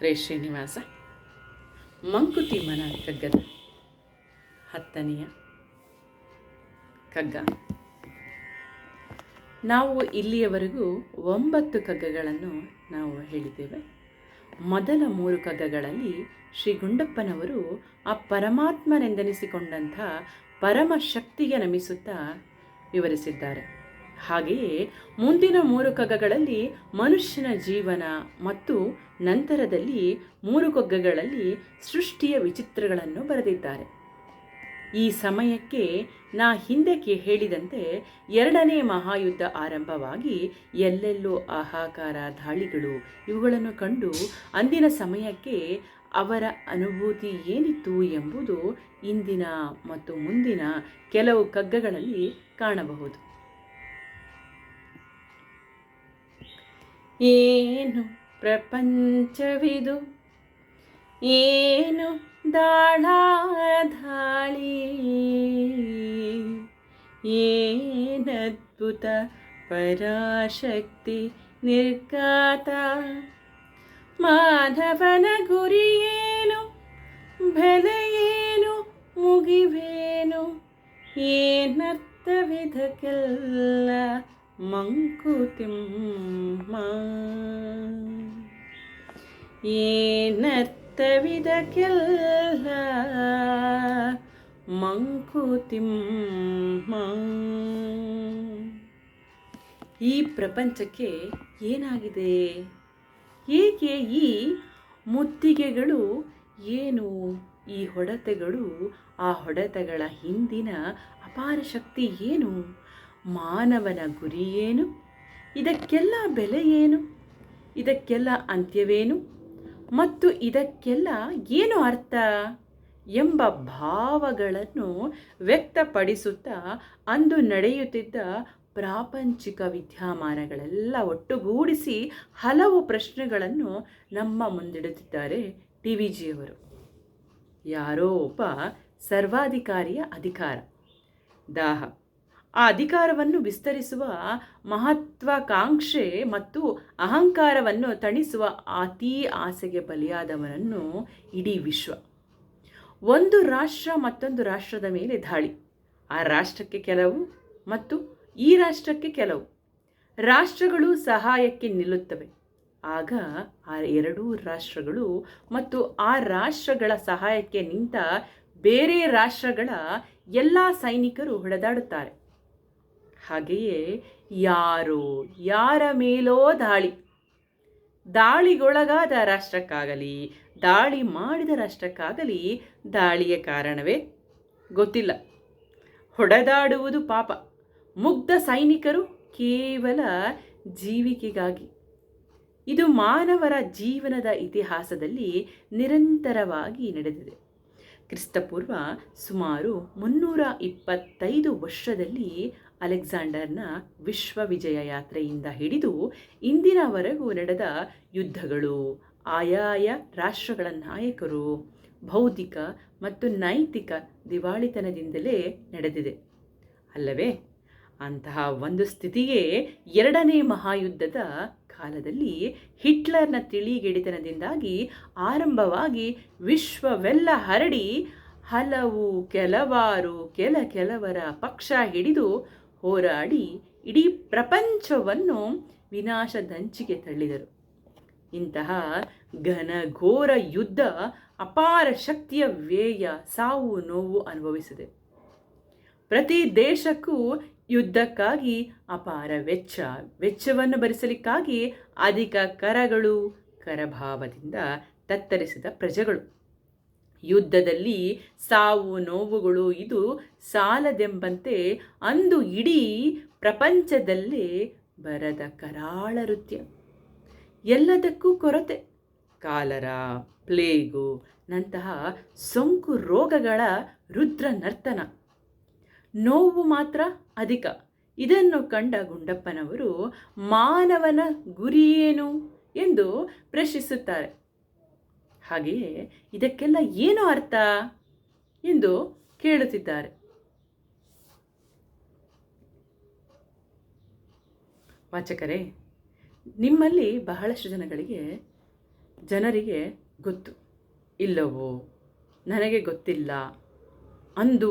ರೇ ಶ್ರೀನಿವಾಸ. ಮಂಕುತಿಮ್ಮನ ಕಗ್ಗದ 10ನೆಯ ಕಗ್ಗ. ನಾವು ಇಲ್ಲಿಯವರೆಗೂ 9 ಕಗ್ಗಗಳನ್ನು ನಾವು ಹೇಳಿದ್ದೇವೆ. ಮೊದಲ 3 ಕಗ್ಗಗಳಲ್ಲಿ ಶ್ರೀ ಗುಂಡಪ್ಪನವರು ಆ ಪರಮಾತ್ಮನೆಂದೆನಿಸಿಕೊಂಡಂಥ ಪರಮಶಕ್ತಿಗೆ ನಮಿಸುತ್ತಾ ವಿವರಿಸಿದ್ದಾರೆ. ಹಾಗೆಯೇ ಮುಂದಿನ 3 ಕಗ್ಗಗಳಲ್ಲಿ ಮನುಷ್ಯನ ಜೀವನ ಮತ್ತು ನಂತರದಲ್ಲಿ 3 ಕಗ್ಗಗಳಲ್ಲಿ ಸೃಷ್ಟಿಯ ವಿಚಿತ್ರಗಳನ್ನು ಬರೆದಿದ್ದಾರೆ. ಈ ಸಮಯಕ್ಕೆ ಹಿಂದೆ ಹೇಳಿದಂತೆ 2ನೇ ಮಹಾಯುದ್ಧ ಆರಂಭವಾಗಿ ಎಲ್ಲೆಲ್ಲೋ ಹಾಹಾಕಾರ, ದಾಳಿಗಳು ಇವುಗಳನ್ನು ಕಂಡು ಅಂದಿನ ಸಮಯಕ್ಕೆ ಅವರ ಅನುಭೂತಿ ಏನಿತ್ತು ಎಂಬುದು ಇಂದಿನ ಮತ್ತು ಮುಂದಿನ ಕೆಲವು ಕಗ್ಗಗಳಲ್ಲಿ ಕಾಣಬಹುದು. ಏನು ಪ್ರಪಂಚವಿದು, ಏನು ದಾಳಿ, ಏನದ್ಭುತ ಪರಾಶಕ್ತಿ ನಿರ್ಗಾತ, ಮಾಧವನ ಗುರಿಯೇನು, ಬೆಲೆಯೇನು, ಮುಗಿವೇನು, ಏನರ್ಥವಿದಕ್ಕೆಲ್ಲ ಮಂಕುತಿಮ್ಮ, ಏನರ್ಥವಿದಕ್ಕೆಲ್ಲ ಮಂಕುತಿಮ್ಮ. ಈ ಪ್ರಪಂಚಕ್ಕೆ ಏನಾಗಿದೆ? ಏಕೆ ಈ ಮುತ್ತಿಗೆಗಳು? ಏನು ಈ ಹೊಡೆತಗಳು? ಆ ಹೊಡೆತಗಳ ಹಿಂದಿನ ಅಪಾರ ಶಕ್ತಿ ಏನು? ಮಾನವನ ಗುರಿ ಏನು? ಇದಕ್ಕೆಲ್ಲ ಬೆಲೆ ಏನು? ಇದಕ್ಕೆಲ್ಲ ಅಂತ್ಯವೇನು? ಮತ್ತು ಇದಕ್ಕೆಲ್ಲ ಏನು ಅರ್ಥ ಎಂಬ ಭಾವಗಳನ್ನು ವ್ಯಕ್ತಪಡಿಸುತ್ತಾ ಅಂದು ನಡೆಯುತ್ತಿದ್ದ ಪ್ರಾಪಂಚಿಕ ವಿದ್ಯಮಾನಗಳೆಲ್ಲ ಒಟ್ಟುಗೂಡಿಸಿ ಹಲವು ಪ್ರಶ್ನೆಗಳನ್ನು ನಮ್ಮ ಮುಂದಿಡುತ್ತಿದ್ದಾರೆ TVGಯವರು. ಯಾರೋ ಒಬ್ಬ ಸರ್ವಾಧಿಕಾರಿಯ ಅಧಿಕಾರ, ದಾಹ, ಆ ಅಧಿಕಾರವನ್ನು ವಿಸ್ತರಿಸುವ ಮಹತ್ವಾಕಾಂಕ್ಷೆ ಮತ್ತು ಅಹಂಕಾರವನ್ನು ತಣಿಸುವ ಅತೀ ಆಸೆಗೆ ಬಲಿಯಾದವನನ್ನು ಇಡೀ ವಿಶ್ವ, ಒಂದು ರಾಷ್ಟ್ರ ಮತ್ತೊಂದು ರಾಷ್ಟ್ರದ ಮೇಲೆ ದಾಳಿ, ಆ ರಾಷ್ಟ್ರಕ್ಕೆ ಕೆಲವು ಮತ್ತು ಈ ರಾಷ್ಟ್ರಕ್ಕೆ ಕೆಲವು ರಾಷ್ಟ್ರಗಳು ಸಹಾಯಕ್ಕೆ ನಿಲ್ಲುತ್ತವೆ. ಆಗ ಆ 2 ರಾಷ್ಟ್ರಗಳು ಮತ್ತು ಆ ರಾಷ್ಟ್ರಗಳ ಸಹಾಯಕ್ಕೆ ನಿಂತ ಬೇರೆ ರಾಷ್ಟ್ರಗಳ ಎಲ್ಲ ಸೈನಿಕರು ಹೊಡೆದಾಡುತ್ತಾರೆ. ಹಾಗೆಯೇ ಯಾರ ಮೇಲೋ ದಾಳಿಗೊಳಗಾದ ರಾಷ್ಟ್ರಕ್ಕಾಗಲಿ ದಾಳಿ ಮಾಡಿದ ರಾಷ್ಟ್ರಕ್ಕಾಗಲಿ ದಾಳಿಯ ಕಾರಣವೇ ಗೊತ್ತಿಲ್ಲ. ಹೊಡೆದಾಡುವುದು ಪಾಪ, ಮುಗ್ಧ ಸೈನಿಕರು ಕೇವಲ ಜೀವಿಕೆಗಾಗಿ. ಇದು ಮಾನವರ ಜೀವನದ ಇತಿಹಾಸದಲ್ಲಿ ನಿರಂತರವಾಗಿ ನಡೆದಿದೆ. ಕ್ರಿಸ್ತಪೂರ್ವ ಸುಮಾರು 325 ವರ್ಷದಲ್ಲಿ ಅಲೆಕ್ಸಾಂಡರ್ನ ವಿಶ್ವ ವಿಜಯ ಯಾತ್ರೆಯಿಂದ ಹಿಡಿದು ಇಂದಿನವರೆಗೂ ನಡೆದ ಯುದ್ಧಗಳು ಆಯಾಯ ರಾಷ್ಟ್ರಗಳ ನಾಯಕರು ಬೌದ್ಧಿಕ ಮತ್ತು ನೈತಿಕ ದಿವಾಳಿತನದಿಂದಲೇ ನಡೆದಿದೆ ಅಲ್ಲವೇ? ಅಂತಹ ಒಂದು ಸ್ಥಿತಿಗೆ 2ನೇ ಮಹಾಯುದ್ಧದ ಕಾಲದಲ್ಲಿ ಹಿಟ್ಲರ್ನ ತಿಳಿಗೆಡಿತನದಿಂದಾಗಿ ಆರಂಭವಾಗಿ ವಿಶ್ವವೆಲ್ಲ ಹರಡಿ ಹಲವು ಕೆಲವರ ಪಕ್ಷ ಹಿಡಿದು ಹೋರಾಡಿ ಇಡೀ ಪ್ರಪಂಚವನ್ನು ವಿನಾಶದಂಚಿಗೆ ತಳ್ಳಿದರು. ಇಂತಹ ಘನಘೋರ ಯುದ್ಧ ಅಪಾರ ಶಕ್ತಿಯ ವ್ಯಯ, ಸಾವು ನೋವು ಅನುಭವಿಸಿದೆ. ಪ್ರತಿ ದೇಶಕ್ಕೂ ಯುದ್ಧಕ್ಕಾಗಿ ಅಪಾರ ವೆಚ್ಚವನ್ನು ಭರಿಸಲಿಕ್ಕಾಗಿ ಅಧಿಕ ಕರಗಳು, ಕರಭಾವದಿಂದ ತತ್ತರಿಸಿದ ಪ್ರಜೆಗಳು. ಯುದ್ಧದಲ್ಲಿ ಸಾವು ನೋವುಗಳು ಇದು ಸಾಲದೆಂಬಂತೆ ಅಂದು ಇಡೀ ಪ್ರಪಂಚದಲ್ಲೇ ಬರದ ಕರಾಳ ನೃತ್ಯ. ಎಲ್ಲದಕ್ಕೂ ಕೊರತೆ, ಕಾಲರ, ಪ್ಲೇಗು ನಂತಹ ಸೋಂಕು ರೋಗಗಳ ರುದ್ರ ನರ್ತನ, ನೋವು ಮಾತ್ರ ಅಧಿಕ. ಇದನ್ನು ಕಂಡ ಗುಂಡಪ್ಪನವರು ಮಾನವನ ಗುರಿಯೇನು ಎಂದು ಪ್ರಶ್ನಿಸುತ್ತಾರೆ. ಹಾಗೆಯೇ ಇದಕ್ಕೆಲ್ಲ ಏನು ಅರ್ಥ ಎಂದು ಕೇಳುತ್ತಿದ್ದಾರೆ. ವಾಚಕರೇ, ನಿಮ್ಮಲ್ಲಿ ಬಹಳಷ್ಟು ಜನಗಳಿಗೆ ಜನರಿಗೆ ಗೊತ್ತು ಇಲ್ಲವೋ, ನನಗೆ ಗೊತ್ತಿಲ್ಲ ಅಂದು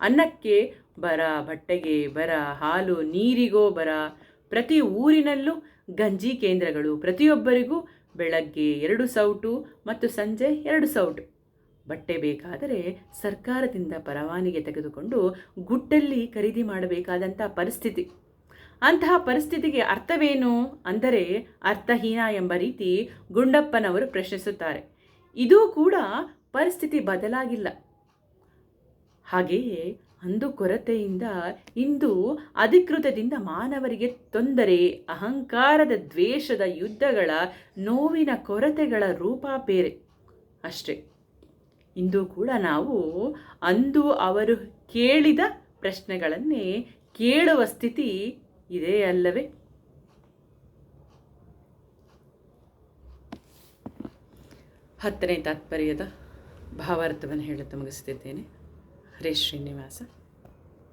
ಅನ್ನಕ್ಕೆ ಬರ, ಬಟ್ಟೆಗೆ ಬರ, ಹಾಲು ನೀರಿಗೋ ಬರ, ಪ್ರತಿ ಊರಿನಲ್ಲೂ ಗಂಜಿ ಕೇಂದ್ರಗಳು, ಪ್ರತಿಯೊಬ್ಬರಿಗೂ ಬೆಳಗ್ಗೆ 2 ಸೌಟು ಮತ್ತು ಸಂಜೆ 2 ಸೌಟು. ಬಟ್ಟೆ ಬೇಕಾದರೆ ಸರ್ಕಾರದಿಂದ ಪರವಾನಿಗೆ ತೆಗೆದುಕೊಂಡು ಗುಡ್ಡಲ್ಲಿ ಖರೀದಿ ಮಾಡಬೇಕಾದಂಥ ಪರಿಸ್ಥಿತಿ. ಅಂತಹ ಪರಿಸ್ಥಿತಿಗೆ ಅರ್ಥವೇನು ಅಂದರೆ ಅರ್ಥಹೀನ ಎಂಬ ರೀತಿ ಗುಂಡಪ್ಪನವರು ಪ್ರಶ್ನಿಸುತ್ತಾರೆ. ಇದೂ ಕೂಡ ಪರಿಸ್ಥಿತಿ ಬದಲಾಗಿಲ್ಲ. ಹಾಗೆಯೇ ಅಂದು ಕೊರತೆಯಿಂದ ಇಂದು ಅಧಿಕೃತದಿಂದ ಮಾನವರಿಗೆ ತೊಂದರೆ, ಅಹಂಕಾರದ ದ್ವೇಷದ ಯುದ್ಧಗಳ ನೋವಿನ ಕೊರತೆಗಳ ರೂಪ ಬೇರೆ ಅಷ್ಟೇ. ಇಂದು ಕೂಡ ನಾವು ಅಂದು ಅವರು ಕೇಳಿದ ಪ್ರಶ್ನೆಗಳನ್ನೇ ಕೇಳುವ ಸ್ಥಿತಿ ಇದೆ ಅಲ್ಲವೇ? 10ನೇ ತಾತ್ಪರ್ಯದ ಭಾವಾರ್ಥವನ್ನು ಹೇಳುತ್ತಾ ಮುಗಿಸುತ್ತಿದ್ದೇನೆ. ಹರೇ ಶ್ರೀನಿವಾಸ.